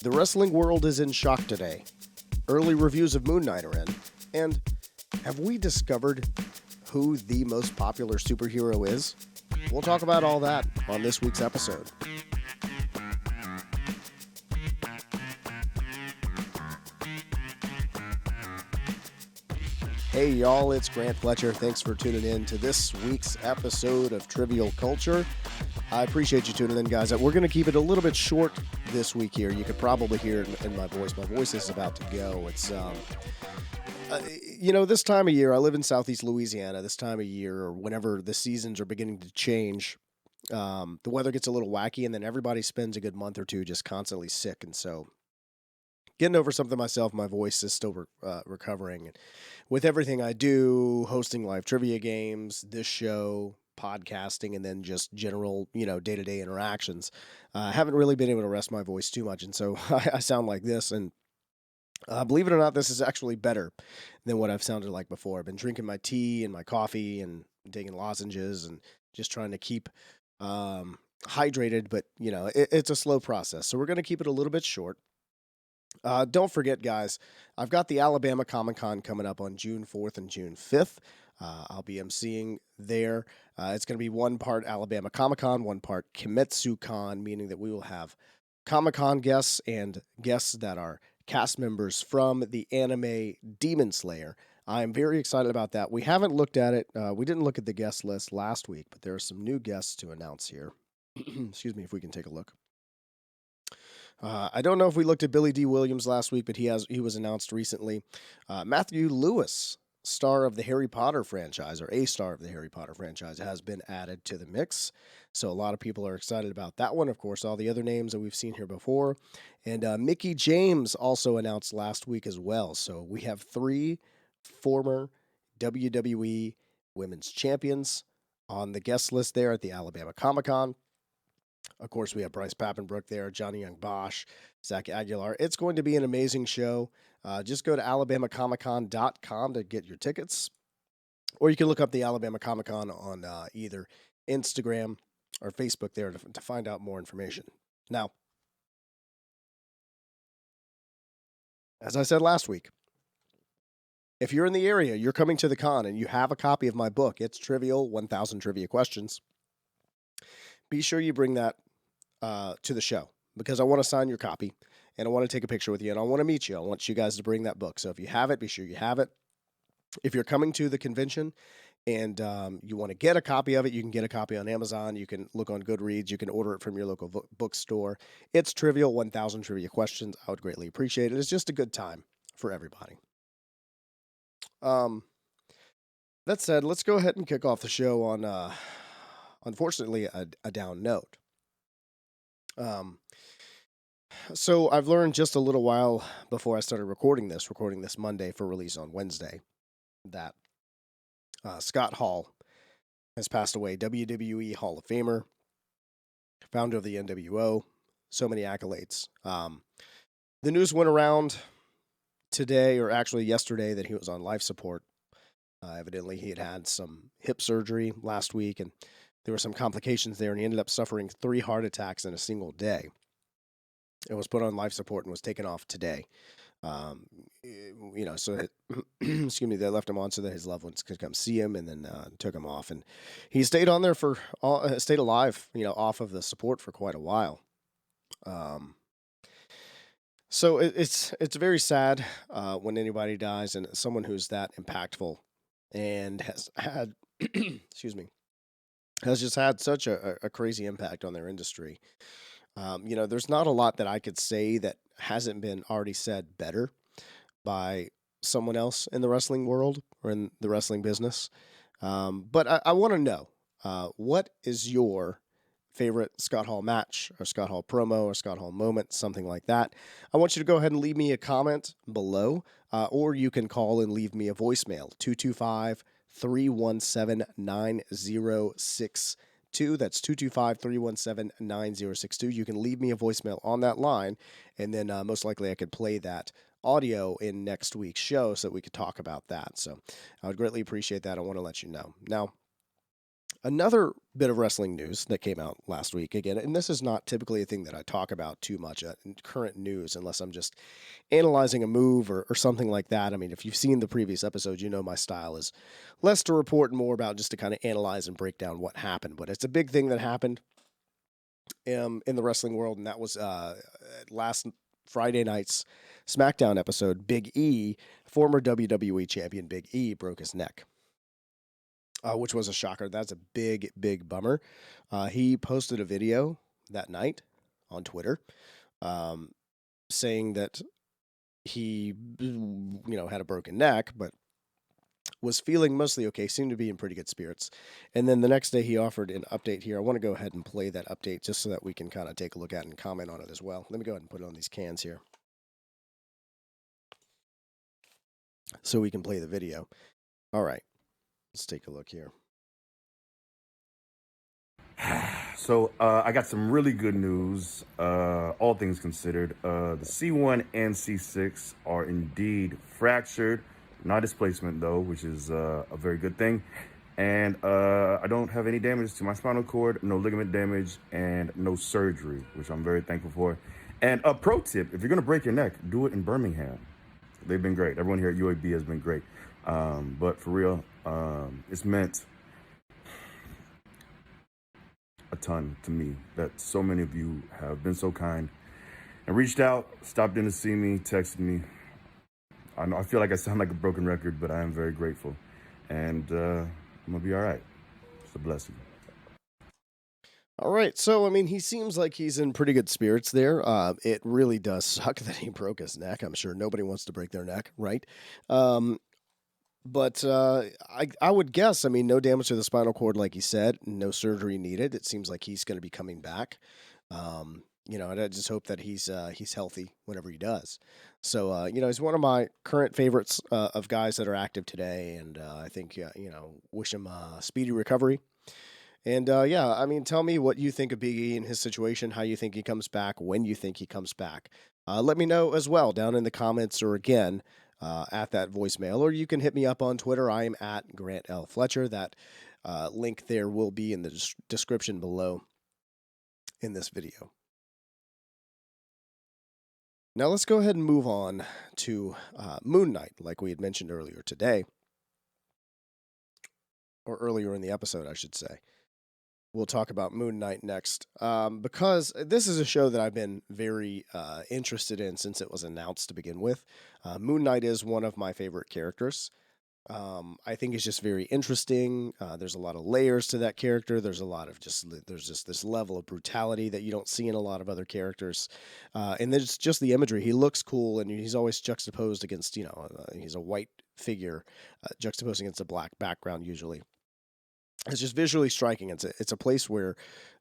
The wrestling world is in shock today. Early reviews of Moon Knight are in. And have we discovered who the most popular superhero is? We'll talk about all that on this week's episode. Hey y'all, it's Grant Fletcher. Thanks for tuning in to this week's episode of Trivial Culture. I appreciate you tuning in, guys. We're going to keep it a little bit short this week here. You could probably hear it in my voice. My voice is about to go. It's, this time of year, I live in Southeast Louisiana. This time of year, or whenever the seasons are beginning to change, the weather gets a little wacky, and then everybody spends a good month or two just constantly sick. And so getting over something myself, my voice is still recovering. And with everything I do, hosting live trivia games, this show, podcasting, and then just general, day-to-day interactions, I haven't really been able to rest my voice too much. And so I sound like this. And believe it or not, this is actually better than what I've sounded like before. I've been drinking my tea and my coffee and taking lozenges and just trying to keep hydrated. But, it's a slow process. So we're going to keep it a little bit short. Don't forget, guys, I've got the Alabama Comic-Con coming up on June 4th and June 5th. I'll be emceeing there. It's going to be one part Alabama Comic-Con, one part Kimetsu-Con, meaning that we will have Comic-Con guests and guests that are cast members from the anime Demon Slayer. I'm very excited about that. We haven't looked at it. We didn't look at the guest list last week, but there are some new guests to announce here. Excuse me, if we can take a look. I don't know if we looked at Billy D. Williams last week, but he was announced recently. Matthew Lewis, star of the Harry Potter franchise, or a star of the Harry Potter franchise, has been added to the mix. So a lot of people are excited about that one. Of course, all the other names that we've seen here before. And Mickie James also announced last week as well. So we have 3 former WWE Women's Champions on the guest list there at the Alabama Comic-Con. Of course, we have Bryce Papenbrook there, Johnny Young Bosch, Zach Aguilar. It's going to be an amazing show. Just go to alabamacomiccon.com to get your tickets. Or you can look up the Alabama Comic-Con on either Instagram or Facebook there to find out more information. Now, as I said last week, if you're in the area, you're coming to the con, and you have a copy of my book, it's Trivial 1000 Trivia Questions, be sure you bring that to the show, because I want to sign your copy, and I want to take a picture with you, and I want to meet you. I want you guys to bring that book. So if you have it, be sure you have it. If you're coming to the convention and you want to get a copy of it, you can get a copy on Amazon. You can look on Goodreads. You can order it from your local bookstore. It's Trivial 1000 Trivia Questions. I would greatly appreciate it. It's just a good time for everybody. That said, let's go ahead and kick off the show on unfortunately, a down note. So I've learned just a little while before I started recording this Monday for release on Wednesday, that Scott Hall has passed away, WWE Hall of Famer, founder of the NWO, so many accolades. The news went around today, or actually yesterday, that he was on life support. Evidently, he had some hip surgery last week, and there were some complications there, and he ended up suffering 3 heart attacks in a single day. It was put on life support and was taken off today. So excuse me, they left him on so that his loved ones could come see him, and then took him off. And he stayed on there stayed alive, off of the support for quite a while. So it's very sad when anybody dies, and someone who's that impactful and has had, excuse me, has just had such a crazy impact on their industry. There's not a lot that I could say that hasn't been already said better by someone else in the wrestling world or in the wrestling business. But I want to know, what is your favorite Scott Hall match, or Scott Hall promo, or Scott Hall moment, something like that? I want you to go ahead and leave me a comment below, or you can call and leave me a voicemail, 225-317-9062. That's 225-317-9062. You can leave me a voicemail on that line, and then most likely I could play that audio in next week's show so that we could talk about that. So I would greatly appreciate that. I want to let you know. Now, Another bit of wrestling news that came out last week again, and this is not typically a thing that I talk about too much in current news unless I'm just analyzing a move or something like that. I mean, if you've seen the previous episodes, you know my style is less to report and more about just to kind of analyze and break down what happened. But it's a big thing that happened in the wrestling world, and that was last Friday night's SmackDown episode. Big E, former WWE champion Big E, broke his neck. Which was a shocker. That's a big, big bummer. He posted a video that night on Twitter saying that he, had a broken neck, but was feeling mostly okay, seemed to be in pretty good spirits. And then the next day he offered an update here. I want to go ahead and play that update just so that we can kind of take a look at it and comment on it as well. Let me go ahead and put it on these cans here so we can play the video. All right, let's take a look here. So I got some really good news, all things considered. The C1 and C6 are indeed fractured. Not displacement, though, which is a very good thing. And I don't have any damage to my spinal cord, no ligament damage, and no surgery, which I'm very thankful for. And a pro tip, if you're going to break your neck, do it in Birmingham. They've been great. Everyone here at UAB has been great. But for real, it's meant a ton to me that so many of you have been so kind and reached out, stopped in to see me, texted me. I know I feel like I sound like a broken record, but I am very grateful. And I'm going to be all right. It's a blessing. All right, so I mean, he seems like he's in pretty good spirits there. It really does suck that he broke his neck. I'm sure nobody wants to break their neck, right? But I would guess, I mean, no damage to the spinal cord, like he said, no surgery needed. It seems like he's going to be coming back. And I just hope that he's healthy whenever he does. So, he's one of my current favorites of guys that are active today, and I think, wish him a speedy recovery. And I mean, tell me what you think of Big E and his situation, how you think he comes back, when you think he comes back. Let me know as well down in the comments or again at that voicemail, or you can hit me up on Twitter. I am at Grant L. Fletcher. That link there will be in the description below in this video. Now let's go ahead and move on to Moon Knight, like we had mentioned earlier today, or earlier in the episode, I should say. We'll talk about Moon Knight next, because this is a show that I've been very interested in since it was announced to begin with. Moon Knight is one of my favorite characters. I think it's just very interesting. There's a lot of layers to that character. There's just this level of brutality that you don't see in a lot of other characters. And there's just the imagery. He looks cool, and he's always juxtaposed against, he's a white figure juxtaposed against a black background usually. It's just visually striking. It's a place where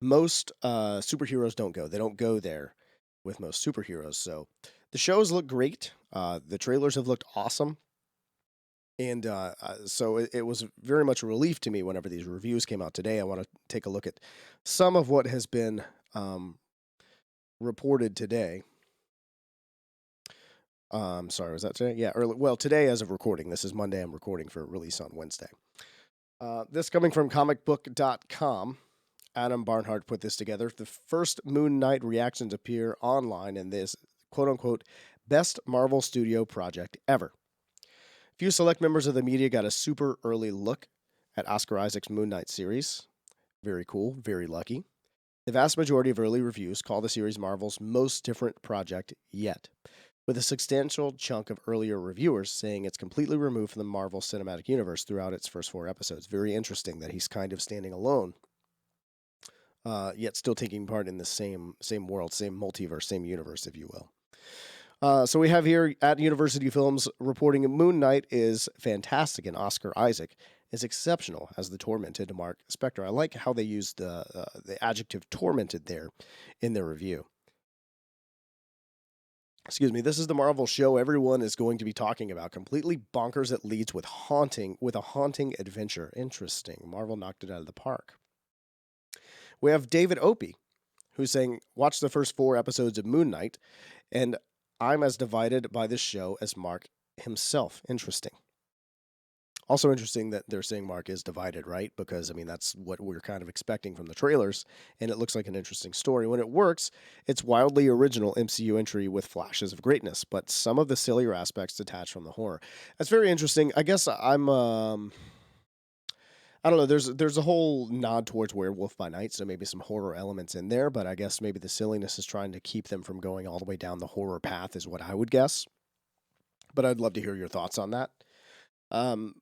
most superheroes don't go. They don't go there with most superheroes. So the shows look great. The trailers have looked awesome. And so it was very much a relief to me whenever these reviews came out today. I want to take a look at some of what has been reported today. Sorry, was that today? Yeah, early. Well, today as of recording. This is Monday. I'm recording for release on Wednesday. This coming from comicbook.com. Adam Barnhart put this together. The first Moon Knight reactions appear online in this quote-unquote best Marvel Studio project ever. Few select members of the media got a super early look at Oscar Isaac's Moon Knight series. Very cool, very lucky. The vast majority of early reviews call the series Marvel's most different project yet, with a substantial chunk of earlier reviewers saying it's completely removed from the Marvel Cinematic Universe throughout its first 4 episodes. Very interesting that he's kind of standing alone, yet still taking part in the same world, same multiverse, same universe, if you will. So we have here at University Films reporting Moon Knight is fantastic and Oscar Isaac is exceptional as the tormented Mark Spector. I like how they used the adjective tormented there in their review. Excuse me, this is the Marvel show everyone is going to be talking about. Completely bonkers that leads with a haunting adventure. Interesting. Marvel knocked it out of the park. We have David Opie, who's saying, watch the first 4 episodes of Moon Knight, and I'm as divided by this show as Mark himself. Interesting. Also interesting that they're saying Mark is divided, right? Because I mean that's what we're kind of expecting from the trailers, and it looks like an interesting story. When it works, it's wildly original MCU entry with flashes of greatness, but some of the sillier aspects detached from the horror. That's very interesting. I guess I don't know. There's a whole nod towards Werewolf by Night, so maybe some horror elements in there, but I guess maybe the silliness is trying to keep them from going all the way down the horror path, is what I would guess. But I'd love to hear your thoughts on that. Um,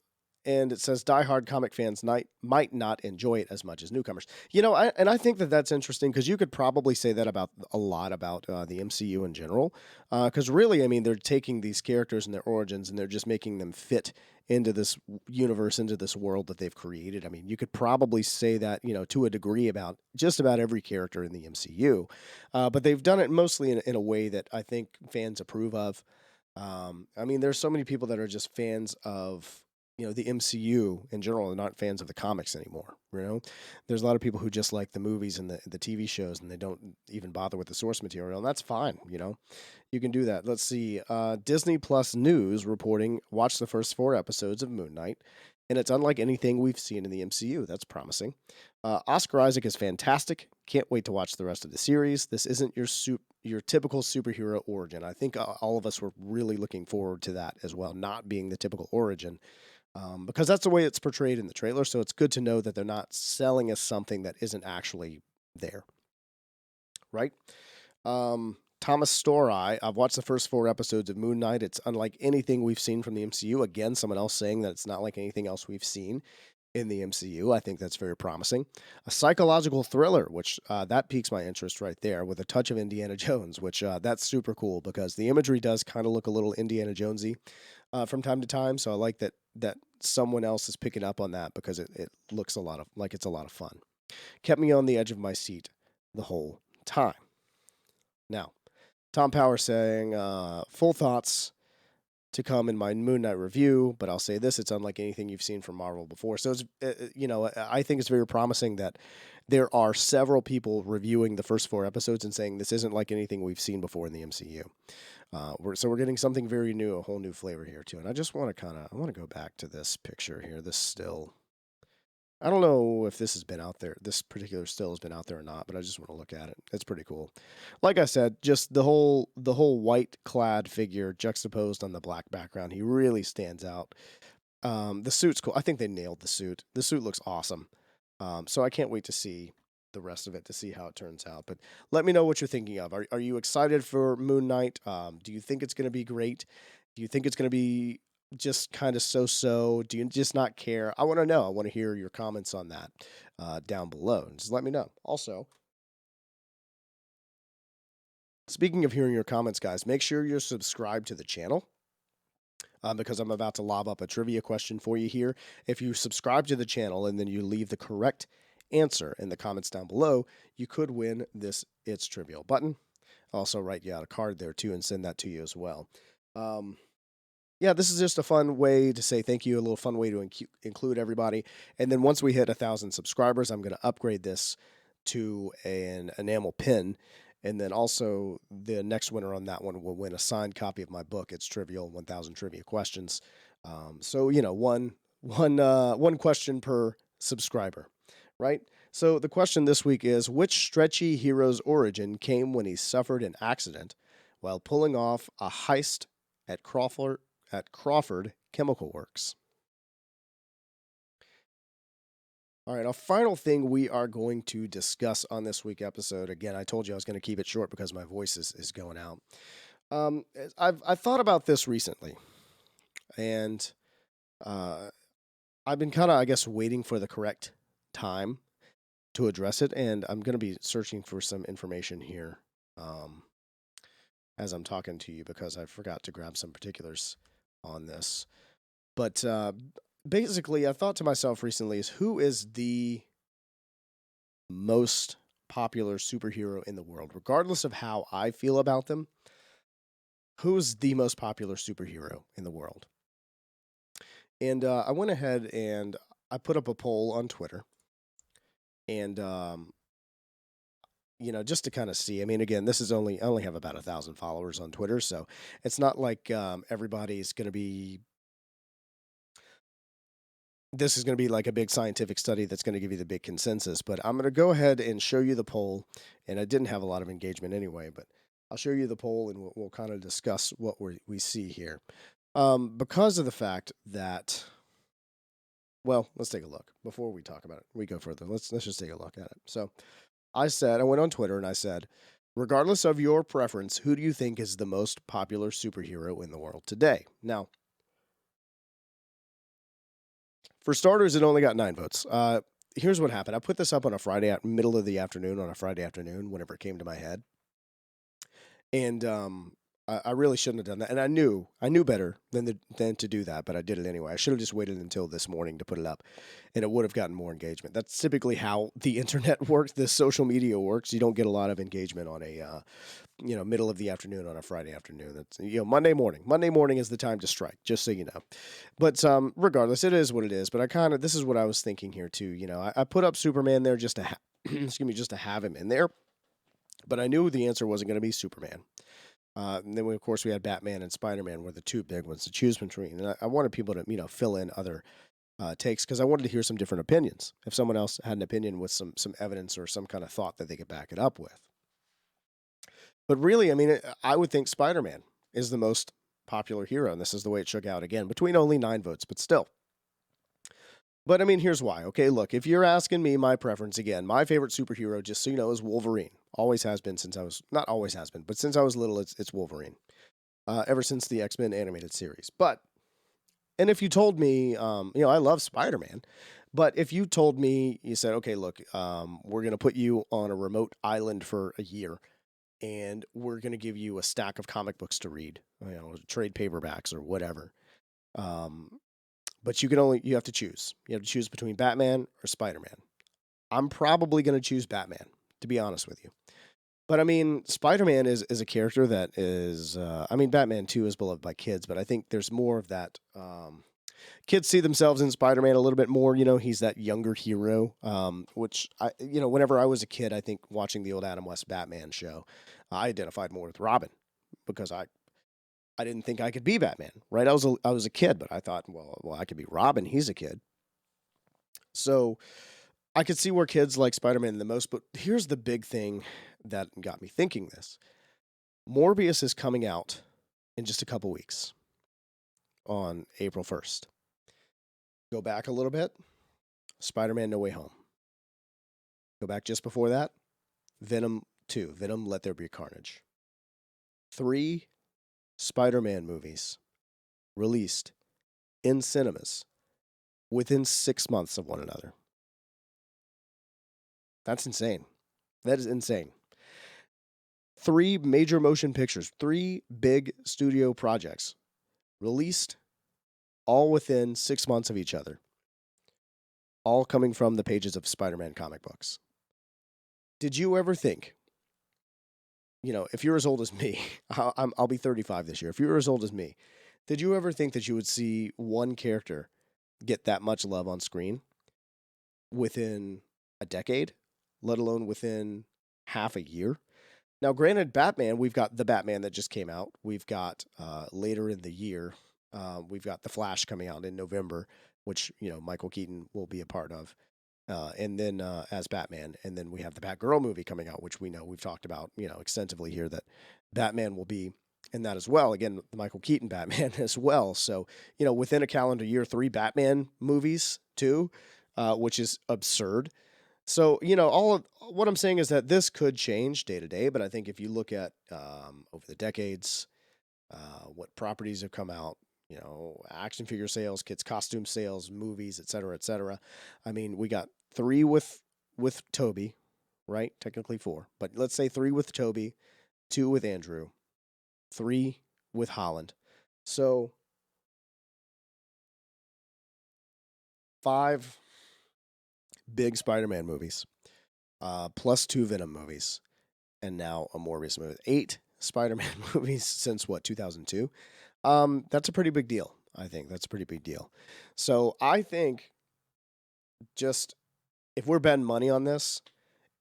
and it says diehard comic fans might not enjoy it as much as newcomers. I think that that's interesting because you could probably say that about a lot about the MCU in general. Because really, I mean, they're taking these characters and their origins and they're just making them fit into this universe, into this world that they've created. I mean, you could probably say that, to a degree about just about every character in the MCU. But they've done it mostly in a way that I think fans approve of. I mean, there's so many people that are just fans of the MCU in general and not fans of the comics anymore. There's a lot of people who just like the movies and the TV shows, and they don't even bother with the source material, and that's fine. You can do that. Let's see. Disney Plus News reporting watch the first 4 episodes of Moon Knight, and it's unlike anything we've seen in the MCU. That's promising. Oscar Isaac is fantastic. Can't wait to watch the rest of the series. This isn't your typical superhero origin. I think all of us were really looking forward to that as well, not being the typical origin, because that's the way it's portrayed in the trailer. So it's good to know that they're not selling us something that isn't actually there, right? Thomas Story, I've watched the first 4 episodes of Moon Knight. It's unlike anything we've seen from the MCU. Again, someone else saying that it's not like anything else we've seen in the MCU. I think that's very promising. A psychological thriller, which that piques my interest right there, with a touch of Indiana Jones, which that's super cool because the imagery does kind of look a little Indiana Jonesy from time to time. So I like that someone else is picking up on that because it looks like it's a lot of fun. Kept me on the edge of my seat the whole time. Now, Tom Power saying, full thoughts to come in my Moon Knight review, but I'll say this: it's unlike anything you've seen from Marvel before. So I think it's very promising that there are several people reviewing the first 4 episodes and saying this isn't like anything we've seen before in the MCU. We're getting something very new, a whole new flavor here too. And I just want to go back to this picture here, this still. I don't know if this has been out there. This particular still has been out there or not, but I just want to look at it. It's pretty cool. Like I said, just the whole white clad figure juxtaposed on the black background. He really stands out. The suit's cool. I think they nailed the suit. The suit looks awesome. So I can't wait to see the rest of it to see how it turns out. But let me know what you're thinking of. Are you excited for Moon Knight? Do you think it's going to be great? Do you think it's going to be just kind of so? Do you just not care? I want to know. I want to hear your comments on that down below. Just let me know. Also, speaking of hearing your comments, guys, make sure you're subscribed to the channel. Because I'm about to lob up a trivia question for you here. If you subscribe to the channel and then you leave the correct answer in the comments down below, you could win this It's Trivial button. I'll also write you out a card there too and send that to you as well. Yeah, this is just a fun way to say thank you, a little fun way to include everybody. And then once we hit 1,000 subscribers, I'm going to upgrade this to an enamel pin. And then also the next winner on that one will win a signed copy of my book. It's Trivial 1,000 Trivia Questions. So one question per subscriber, right? So the question this week is: which stretchy hero's origin came when he suffered an accident while pulling off a heist at Crawford Chemical Works? All right, a final thing we are going to discuss on this week episode. Again, I told you I was going to keep it short because my voice is going out. I've thought about this recently, and I've been kind of, I guess, waiting for the correct time to address it, and I'm going to be searching for some information here as I'm talking to you because I forgot to grab some particulars on this. But basically, I thought to myself recently is who is the most popular superhero in the world, regardless of how I feel about them. Who's the most popular superhero in the world? And I went ahead and I put up a poll on Twitter, and just to kind of see. I mean, again, I only have about 1,000 followers on Twitter, so it's not like everybody's going to be this is going to be like a big scientific study that's going to give you the big consensus. But I'm going to go ahead and show you the poll, and I didn't have a lot of engagement anyway, but I'll show you the poll and we'll kind of discuss what we see here. Because of the fact that, well, let's take a look before we talk about it. We go further. Let's just take a look at it. So I went on Twitter and I said, regardless of your preference, who do you think is the most popular superhero in the world today? Now, for starters, it only got 9 votes. Here's what happened. I put this up on a Friday, middle of the afternoon, on a Friday afternoon, whenever it came to my head. And I really shouldn't have done that. And I knew better than to do that, but I did it anyway. I should have just waited until this morning to put it up, and it would have gotten more engagement. That's typically how the internet works, the social media works. You don't get a lot of engagement on a middle of the afternoon on a Friday afternoon. That's Monday morning. Monday morning is the time to strike, just so you know. But regardless, it is what it is. But this is what I was thinking here too. I put up Superman there just to just to have him in there. But I knew the answer wasn't going to be Superman. And then, of course, we had Batman and Spider-Man were the two big ones to choose between. And I wanted people to, fill in other takes because I wanted to hear some different opinions. If someone else had an opinion with some evidence or some kind of thought that they could back it up with. But really, I mean, I would think Spider-Man is the most popular hero, and this is the way it shook out again, between only 9 votes, but still. But I mean, here's why. Okay, look, if you're asking me my preference again, my favorite superhero, just so you know, is Wolverine. Always has been since I was, not always has been, but since I was little, it's Wolverine. Ever since the X-Men animated series. And if you told me, I love Spider-Man, but if you told me, you said, okay, look, we're going to put you on a remote island for a year, and we're going to give you a stack of comic books to read, trade paperbacks or whatever. But you have to choose. You have to choose between Batman or Spider-Man. I'm probably going to choose Batman, to be honest with you. But I mean, Spider-Man is a character that is, Batman too is beloved by kids, but I think there's more of that. Kids see themselves in Spider-Man a little bit more. He's that younger hero, which whenever I was a kid, I think watching the old Adam West Batman show, I identified more with Robin because I didn't think I could be Batman, right? I was a kid, but I thought, well, I could be Robin. He's a kid. So I could see where kids like Spider-Man the most, but here's the big thing that got me thinking this. Morbius is coming out in just a couple weeks on April 1st. Go back a little bit, Spider-Man No Way Home. Go back just before that, Venom 2, Venom Let There Be Carnage. 3 Spider-Man movies released in cinemas within 6 months of one another. That's insane. That is insane. 3 major motion pictures, 3 big studio projects released all within 6 months of each other, all coming from the pages of Spider-Man comic books. Did you ever think, if you're as old as me, I'll be 35 this year. If you're as old as me, did you ever think that you would see one character get that much love on screen within a decade, let alone within half a year? Now, granted, Batman, we've got the Batman that just came out. We've got later in the year, we've got The Flash coming out in November, which, Michael Keaton will be a part of. And then as Batman, and then we have the Batgirl movie coming out, which we've talked about, extensively here, that Batman will be in that as well. Again, the Michael Keaton Batman as well. So, within a calendar year, 3 Batman movies too, which is absurd. So, all of what I'm saying is that this could change day to day, but I think if you look at over the decades, what properties have come out, action figure sales, kids costume sales, movies, et cetera, et cetera. I mean, we got 3 with Toby, right? Technically 4, but let's say 3 with Toby, 2 with Andrew, 3 with Holland. So 5 big Spider-Man movies, plus 2 Venom movies, and now a Morbius movie. 8 Spider-Man movies since 2002. That's a pretty big deal. I think that's a pretty big deal. So I think just if we're betting money on this,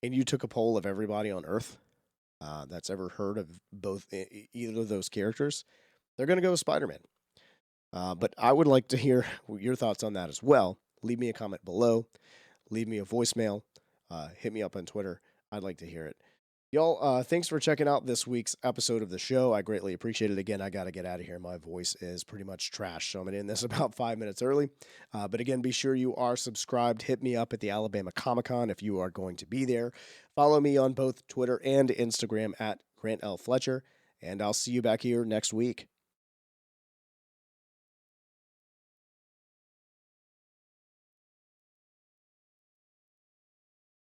and you took a poll of everybody on Earth that's ever heard of either of those characters, they're going to go with Spider-Man. But I would like to hear your thoughts on that as well. leave me a comment below, leave me a voicemail, hit me up on Twitter. I'd like to hear it. Y'all, thanks for checking out this week's episode of the show. I greatly appreciate it. Again, I got to get out of here. My voice is pretty much trash, so I'm going to end this about 5 minutes early. But again, be sure you are subscribed. Hit me up at the Alabama Comic Con if you are going to be there. Follow me on both Twitter and Instagram at Grant L. Fletcher, and I'll see you back here next week.